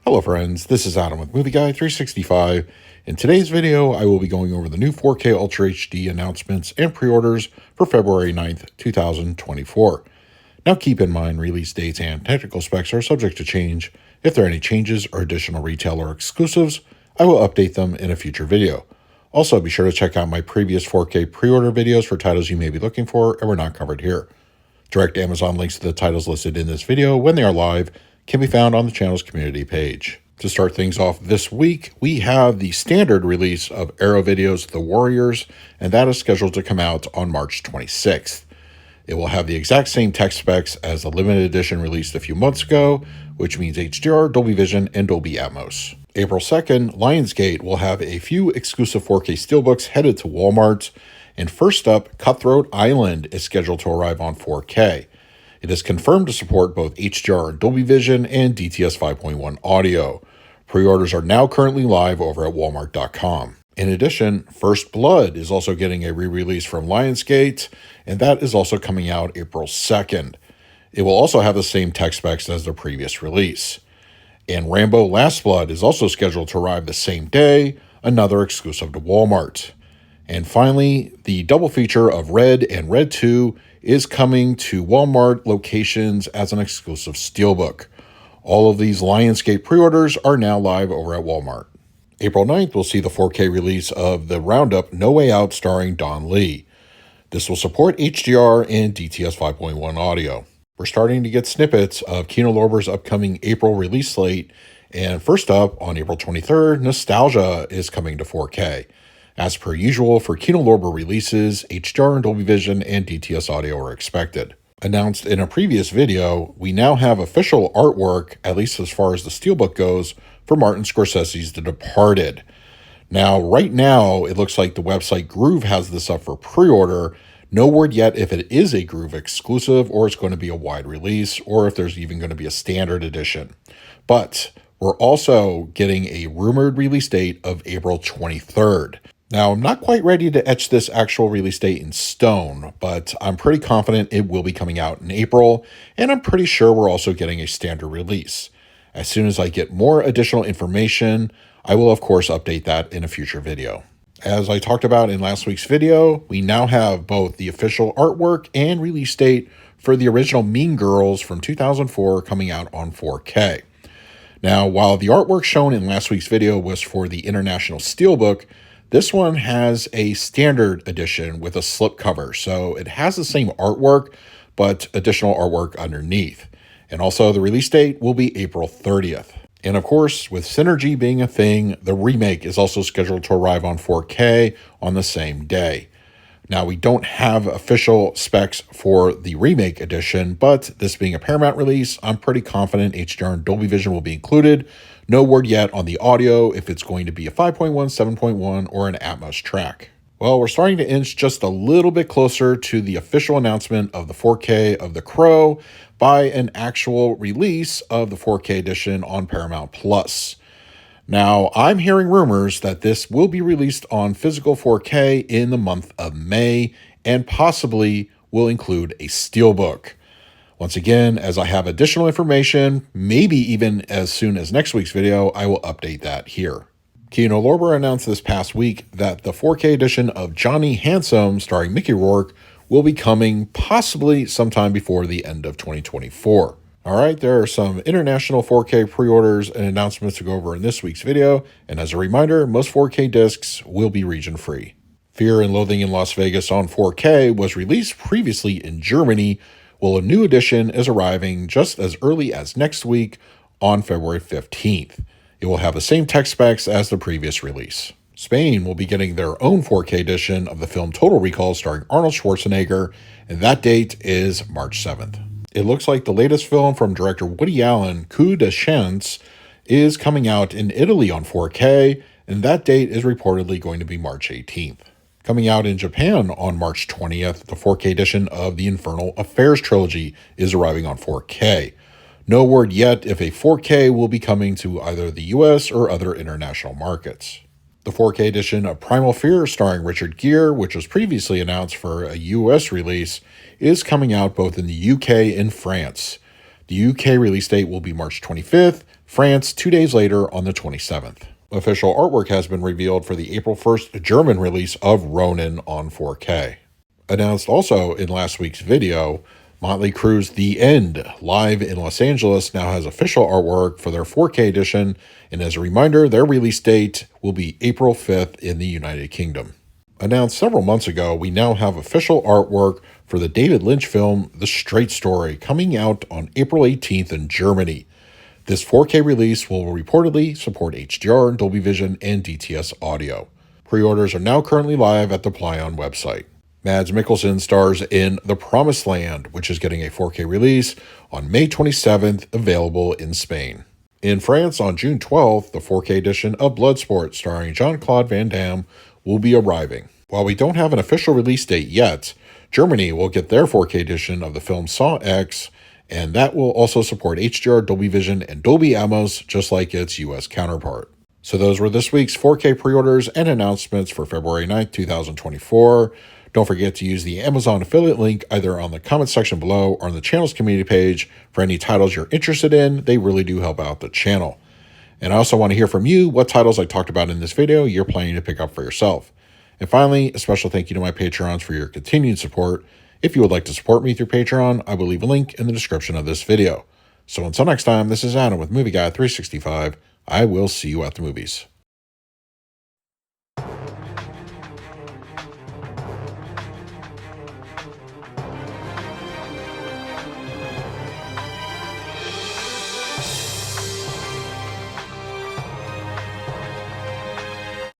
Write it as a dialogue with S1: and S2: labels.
S1: Hello friends, this is Adam with Movie Guy 365. In today's video, I will be going over the new 4K Ultra HD announcements and pre-orders for February 9th, 2024. Now keep in mind, release dates and technical specs are subject to change. If there are any changes or additional retailer exclusives, I will update them in a future video. Also, be sure to check out my previous 4K pre-order videos for titles you may be looking for and were not covered here. Direct Amazon links to the titles listed in this video when they are live can be found on the channel's community page. To start things off this week, we have the standard release of Arrow Video's The Warriors, and that is scheduled to come out on March 26th. It will have the exact same tech specs as the limited edition released a few months ago, which means HDR, Dolby Vision, and Dolby Atmos. April 2nd, Lionsgate will have a few exclusive 4K steelbooks headed to Walmart, and first up, Cutthroat Island is scheduled to arrive on 4K. It is confirmed to support both HDR, Dolby Vision, and DTS 5.1 audio. Pre-orders are now currently live over at walmart.com. In addition, First Blood is also getting a re-release from Lionsgate, and that is also coming out April 2nd. It will also have the same tech specs as the previous release. And Rambo Last Blood is also scheduled to arrive the same day, another exclusive to Walmart. And finally, the double feature of Red and Red 2 is coming to Walmart locations as an exclusive steelbook. All of these Lionsgate pre-orders are now live over at Walmart. April 9th will see the 4K release of the Roundup No Way Out starring Don Lee. This will support HDR and DTS 5.1 audio. We're starting to get snippets of Kino Lorber's upcoming April release slate, and first up, on April 23rd, Nostalgia is coming to 4K. As per usual for Kino Lorber releases, HDR and Dolby Vision and DTS audio are expected. Announced in a previous video, we now have official artwork, at least as far as the steelbook goes, for Martin Scorsese's The Departed. Now, right now, it looks like the website Groove has this up for pre-order. No word yet if it is a Groove exclusive or it's going to be a wide release or if there's even going to be a standard edition. But we're also getting a rumored release date of April 23rd. Now, I'm not quite ready to etch this actual release date in stone, but I'm pretty confident it will be coming out in April, and I'm pretty sure we're also getting a standard release. As soon as I get more additional information, I will of course update that in a future video. As I talked about in last week's video, we now have both the official artwork and release date for the original Mean Girls from 2004 coming out on 4K. Now, while the artwork shown in last week's video was for the International Steelbook, this one has a standard edition with a slipcover, so it has the same artwork, but additional artwork underneath. And also the release date will be April 30th. And of course, with Synergy being a thing, the remake is also scheduled to arrive on 4K on the same day. Now, we don't have official specs for the remake edition, but this being a Paramount release, I'm pretty confident HDR and Dolby Vision will be included. No word yet on the audio, if it's going to be a 5.1, 7.1, or an Atmos track. Well, we're starting to inch just a little bit closer to the official announcement of the 4K of The Crow by an actual release of the 4K edition on Paramount Plus. Now, I'm hearing rumors that this will be released on physical 4K in the month of May and possibly will include a steelbook. Once again, as I have additional information, maybe even as soon as next week's video, I will update that here. Kino Lorber announced this past week that the 4K edition of Johnny Handsome starring Mickey Rourke will be coming possibly sometime before the end of 2024. All right, there are some international 4K pre-orders and announcements to go over in this week's video, and as a reminder, most 4K discs will be region-free. Fear and Loathing in Las Vegas on 4K was released previously in Germany, while a new edition is arriving just as early as next week on February 15th. It will have the same tech specs as the previous release. Spain will be getting their own 4K edition of the film Total Recall starring Arnold Schwarzenegger, and that date is March 7th. It looks like the latest film from director Woody Allen, Coup de Chance, is coming out in Italy on 4K, and that date is reportedly going to be March 18th. Coming out in Japan on March 20th, the 4K edition of the Infernal Affairs trilogy is arriving on 4K. No word yet if a 4K will be coming to either the US or other international markets. The 4K edition of Primal Fear starring Richard Gere, which was previously announced for a US release, is coming out both in the UK and France. The UK release date will be March 25th, France 2 days later on the 27th. Official artwork has been revealed for the April 1st German release of Ronin on 4K. Announced also in last week's video, Motley Crue's The End, live in Los Angeles, now has official artwork for their 4K edition, and as a reminder, their release date will be April 5th in the United Kingdom. Announced several months ago, we now have official artwork for the David Lynch film The Straight Story, coming out on April 18th in Germany. This 4K release will reportedly support HDR, Dolby Vision, and DTS audio. Pre-orders are now currently live at the Plyon website. Mads Mikkelsen stars in The Promised Land, which is getting a 4K release on May 27th, available in Spain. In France, on June 12th, the 4K edition of Bloodsport, starring Jean-Claude Van Damme, will be arriving. While we don't have an official release date yet, Germany will get their 4K edition of the film Saw X, and that will also support HDR, Dolby Vision, and Dolby Atmos, just like its US counterpart. So those were this week's 4K pre-orders and announcements for February 9th, 2024. Don't forget to use the Amazon affiliate link either on the comment section below or on the channel's community page for any titles you're interested in. They really do help out the channel. And I also want to hear from you what titles I talked about in this video you're planning to pick up for yourself. And finally, a special thank you to my Patreons for your continued support. If you would like to support me through Patreon, I will leave a link in the description of this video. So until next time, this is Adam with Movie Guy 365. I will see you at the movies.